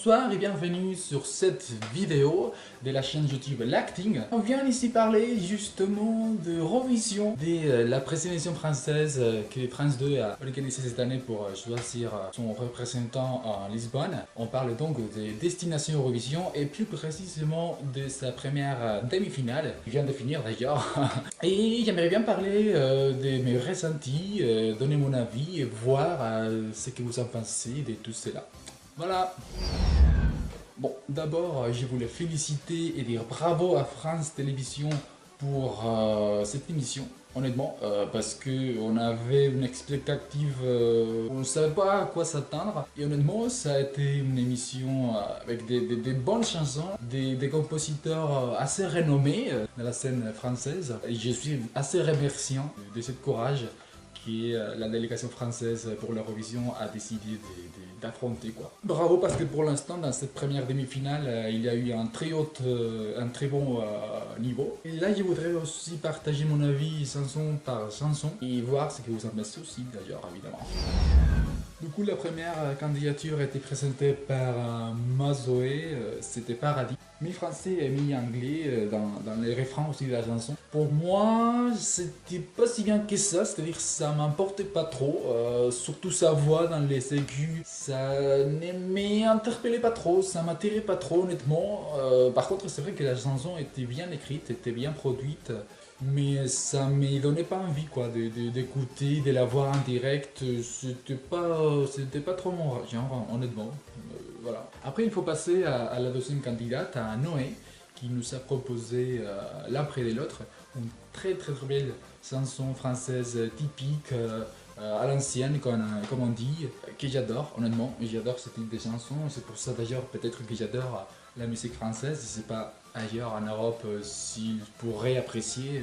Bonsoir et bienvenue sur cette vidéo de la chaîne YouTube L'Acting. On vient ici parler justement de Eurovision, de la présélection française que France 2 a organisée cette année pour choisir son représentant en Lisbonne. On parle donc des destinations Eurovision et plus précisément de sa première demi-finale, qui vient de finir d'ailleurs. Et j'aimerais bien parler de mes ressentis, donner mon avis et voir ce que vous en pensez de tout cela. Voilà. Bon, d'abord, je voulais féliciter et dire bravo à France Télévisions pour cette émission, honnêtement, parce qu'on avait une expectative, on ne savait pas à quoi s'attendre, et honnêtement, ça a été une émission avec des bonnes chansons, des compositeurs assez renommés dans la scène française, et je suis assez remerciant de ce courage qui est la délégation française pour l'Eurovision a décidé d'affronter quoi. Bravo parce que pour l'instant dans cette première demi-finale il y a eu un très bon niveau. Et là je voudrais aussi partager mon avis chanson par chanson et voir ce que vous en pensez aussi d'ailleurs évidemment. Du coup la première candidature a été présentée par Mazoé, c'était Paradis. Mi-français et mi-anglais dans les refrains aussi de la chanson. Pour moi, c'était pas si bien que ça, c'est-à-dire ça m'importait pas trop, surtout sa voix dans les aigus, ça ne m'interpellait pas trop, ça m'attirait pas trop honnêtement. Par contre, c'est vrai que la chanson était bien écrite, était bien produite, mais ça me donnait pas envie quoi, d'écouter, de la voir en direct, c'était pas trop mon genre honnêtement. Voilà. Après, il faut passer à la deuxième candidate, à Noé, qui nous a proposé l'un près de l'autre une très belle chanson française typique, à l'ancienne, comme on dit, que j'adore, honnêtement. J'adore ce type de chanson, c'est pour ça d'ailleurs peut-être que j'adore la musique française. Je ne sais pas ailleurs en Europe s'ils pourraient apprécier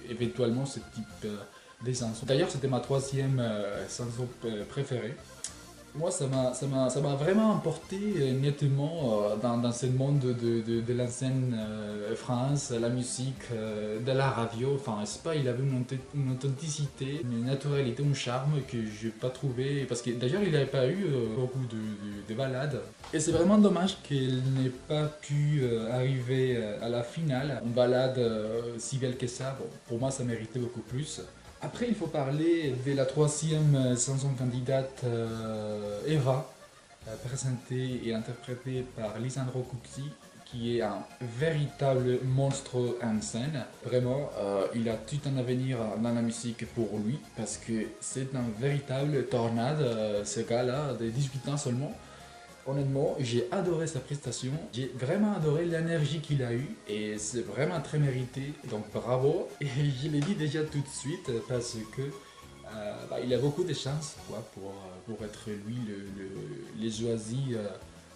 éventuellement ce type de chanson. D'ailleurs, c'était ma troisième chanson préférée. Moi, ça m'a vraiment emporté nettement dans ce monde de l'ancienne France, la musique, de la radio. Enfin, je sais pas, il avait une authenticité, une naturalité, un charme que je n'ai pas trouvé. Parce que d'ailleurs, il n'avait pas eu beaucoup de ballades. Et c'est vraiment dommage qu'il n'ait pas pu arriver à la finale. Une ballade si belle que ça, bon, pour moi, ça méritait beaucoup plus. Après, il faut parler de la troisième chanson candidate, Eva, présentée et interprétée par Lisandro Cucchi, qui est un véritable monstre en scène. Vraiment, il a tout un avenir dans la musique pour lui, parce que c'est un véritable tornade, ce gars-là, de 18 ans seulement. Honnêtement, j'ai adoré sa prestation, j'ai vraiment adoré l'énergie qu'il a eue et c'est vraiment très mérité, donc bravo. Et je l'ai dit déjà tout de suite parce que il a beaucoup de chances quoi, pour être lui le choisi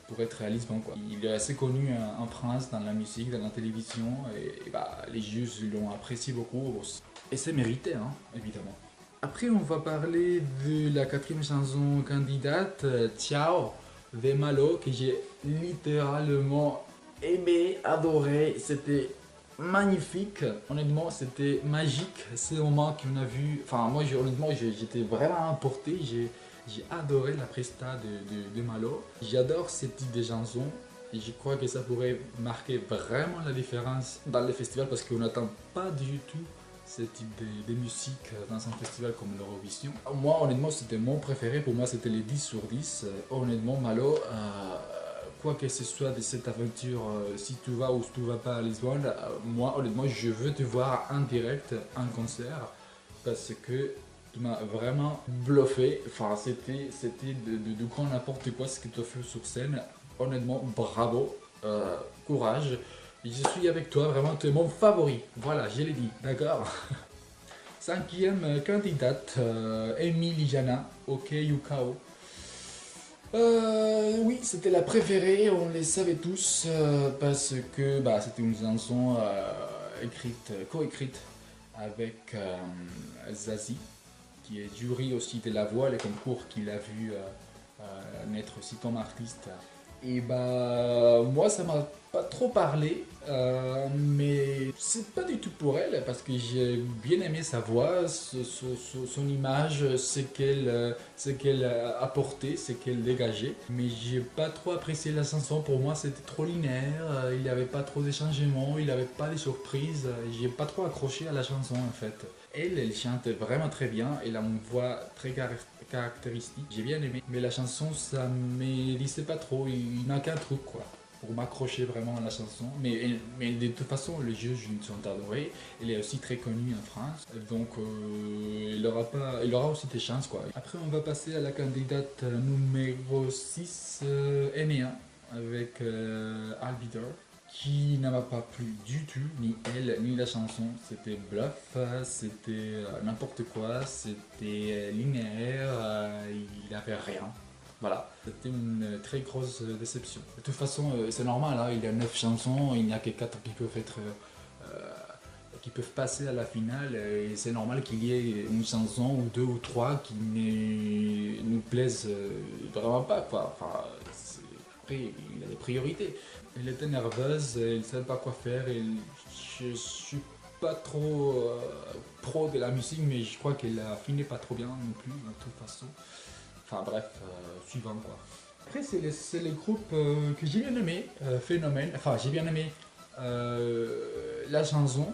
pour être à Lisbonne. Quoi. Il est assez connu en France, dans la musique, dans la télévision et les juges l'ont apprécié beaucoup et c'est mérité hein, évidemment. Après on va parler de la quatrième chanson candidate, Ciao de Malo, que j'ai littéralement aimé, adoré, c'était magnifique, honnêtement c'était magique ce moment qu'on a vu, enfin moi honnêtement j'étais vraiment emporté, j'ai adoré la presta de Malo, j'adore ce type de chanson et je crois que ça pourrait marquer vraiment la différence dans les festivals parce qu'on n'attend pas du tout ce type de musique dans un festival comme l'Eurovision. Moi honnêtement c'était mon préféré, pour moi c'était les 10 sur 10. Honnêtement Malo, quoi que ce soit de cette aventure, si tu vas ou si tu vas pas à Lisbonne, moi honnêtement je veux te voir en direct, en concert, parce que tu m'as vraiment bluffé, enfin c'était de grand n'importe quoi ce que tu as fait sur scène, honnêtement bravo, courage. Je suis avec toi, vraiment, tu es mon favori. Voilà, je l'ai dit, d'accord. Cinquième candidate, Emily Jana, OK Yukao. Oui, c'était la préférée, on les savait tous, parce que c'était une chanson co-écrite avec Zazie, qui est jury aussi de La Voix, les concours qu'il a vu naître aussi comme artiste Et bah moi ça m'a pas trop parlé, mais c'est pas du tout pour elle parce que j'ai bien aimé sa voix, son image, ce qu'elle apportait, ce qu'elle dégageait. Mais j'ai pas trop apprécié la chanson, pour moi c'était trop linéaire, il n'y avait pas trop de changements, il n'y avait pas de surprises, j'ai pas trop accroché à la chanson en fait. Elle chante vraiment très bien, elle a une voix très caractéristique, j'ai bien aimé. Mais la chanson, ça me disait pas trop, il n'a qu'un truc quoi, pour m'accrocher vraiment à la chanson. Mais de toute façon, les juges sont adorés, elle est aussi très connue en France, donc il aura aussi des chances quoi. Après, on va passer à la candidate numéro 6, Enea, avec Albider, qui ne m'a pas plu du tout, ni elle, ni la chanson. C'était bluff, c'était n'importe quoi, c'était linéaire, il n'y avait rien. Voilà, c'était une très grosse déception. De toute façon, c'est normal, hein, il y a 9 chansons, il n'y a que 4 qui peuvent passer à la finale, et c'est normal qu'il y ait une chanson ou 2 ou 3 qui ne nous plaisent vraiment pas, quoi. Enfin, après, il a des priorités. Elle était nerveuse, elle ne savait pas quoi faire, et je suis pas trop pro de la musique, mais je crois qu'elle affinait pas trop bien non plus, de toute façon. Enfin bref, suivant quoi. Après, c'est le groupe que j'ai bien aimé, Phénomène. Enfin, j'ai bien aimé la chanson.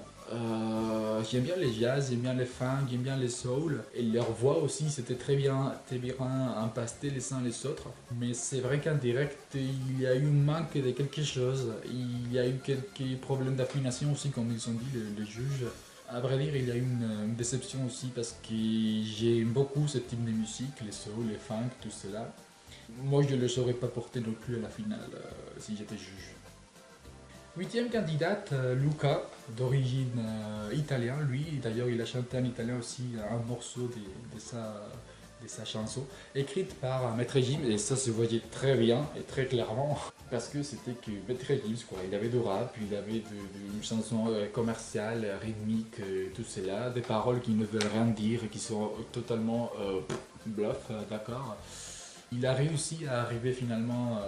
J'aime bien les jazz, j'aime bien les funk, j'aime bien les soul. Et leur voix aussi, c'était très bien impasté les uns les autres. Mais c'est vrai qu'en direct, il y a eu un manque de quelque chose. Il y a eu quelques problèmes d'affination aussi, comme ils ont dit les juges. À vrai dire, il y a eu une déception aussi parce que j'aime beaucoup ce type de musique, les soul, les funk, tout cela. Moi, je ne le saurais pas porter non plus à la finale si j'étais juge. Huitième candidate, Luca, d'origine italienne. Lui, d'ailleurs, il a chanté en italien aussi un morceau de sa chanson, écrite par Maître Gims, et ça se voyait très bien et très clairement, parce que c'était que Maître Gims, quoi. Il avait du rap, il avait une chanson commerciale, rythmique, tout cela, des paroles qui ne veulent rien dire et qui sont totalement bluff, d'accord. Il a réussi à arriver finalement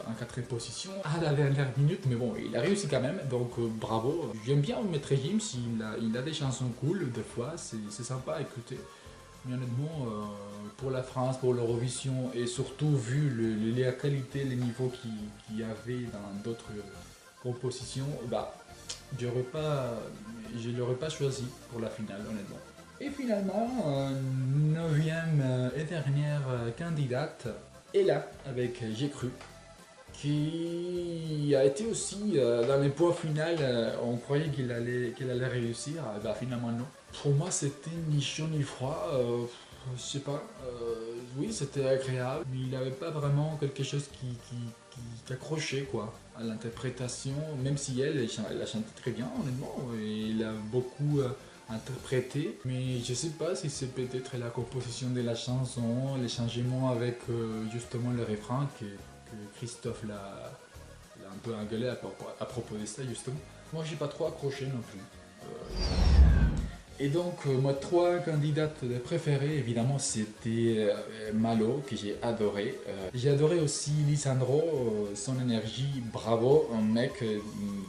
en quatrième position à la dernière minute, mais bon, il a réussi quand même, donc bravo. J'aime bien Maître Gims, il a des chansons cool, des fois, c'est sympa à écouter. Mais honnêtement, pour la France, pour l'Eurovision, et surtout vu la qualité, les niveaux qu'il y avait dans d'autres compositions, bah, je ne l'aurais pas choisi pour la finale, honnêtement. Et finalement, neuvième et dernière candidate, Ella, avec J'ai cru, qui a été aussi dans les points finaux, on croyait qu'elle allait réussir, bah finalement non. Pour moi c'était ni chaud ni froid, je sais pas, oui c'était agréable, mais il n'avait pas vraiment quelque chose qui accrochait quoi, à l'interprétation, même si elle a chanté très bien honnêtement, et il a beaucoup interprété, mais je sais pas si c'est peut-être la composition de la chanson, les changements avec justement le refrain que Christophe l'a un peu engueulé à propos de ça justement. Moi j'ai pas trop accroché non plus. Et donc moi trois candidates préférées évidemment c'était Malo que j'ai adoré. J'ai adoré aussi Lisandro, son énergie, bravo un mec,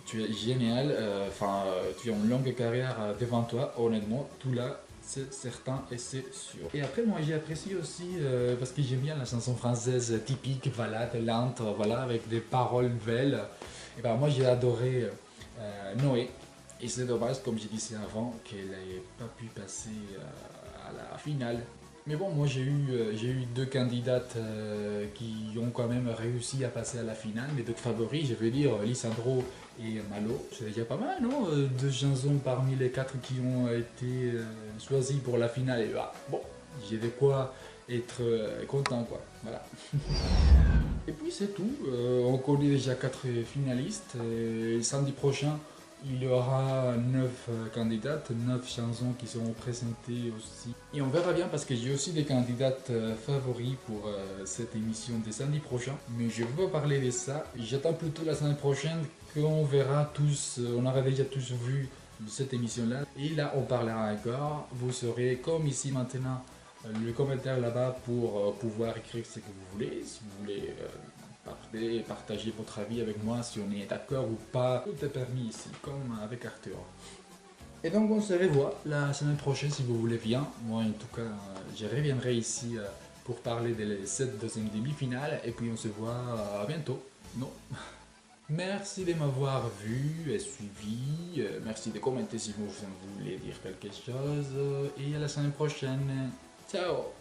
tu es génial, enfin tu as une longue carrière devant toi honnêtement, tout là c'est certain et c'est sûr. Et après moi j'ai apprécié aussi parce que j'aime bien la chanson française typique, balade, lente, voilà, avec des paroles nouvelles. Et ben moi j'ai adoré Noé. Et c'est dommage, comme je disais avant, qu'elle n'ait pas pu passer à la finale. Mais bon, moi j'ai eu deux candidates qui ont quand même réussi à passer à la finale, mes deux favoris, je veux dire Lisandro et Malo. C'est déjà pas mal, non? Deux chansons parmi les quatre qui ont été choisies pour la finale. Et bah, bon, j'ai de quoi être content, quoi. Voilà. Et puis c'est tout. On connaît déjà quatre finalistes. Et samedi prochain, il y aura 9 candidates, 9 chansons qui seront présentées aussi. Et on verra bien parce que j'ai aussi des candidates favoris pour cette émission de samedi prochain. Mais je ne vais pas parler de ça. J'attends plutôt la semaine prochaine qu'on verra tous, on aura déjà tous vu cette émission-là. Et là, on parlera encore. Vous saurez comme ici maintenant le commentaire là-bas pour pouvoir écrire ce que vous voulez. Si vous voulez partagez votre avis avec moi si on est d'accord ou pas. Tout est permis ici, comme avec Arthur. Et donc on se revoit la semaine prochaine si vous voulez bien. Moi en tout cas, je reviendrai ici pour parler des 7 deuxièmes demi-finales et puis on se voit bientôt. Non. Merci de m'avoir vu et suivi. Merci de commenter si vous voulez dire quelque chose. Et à la semaine prochaine. Ciao!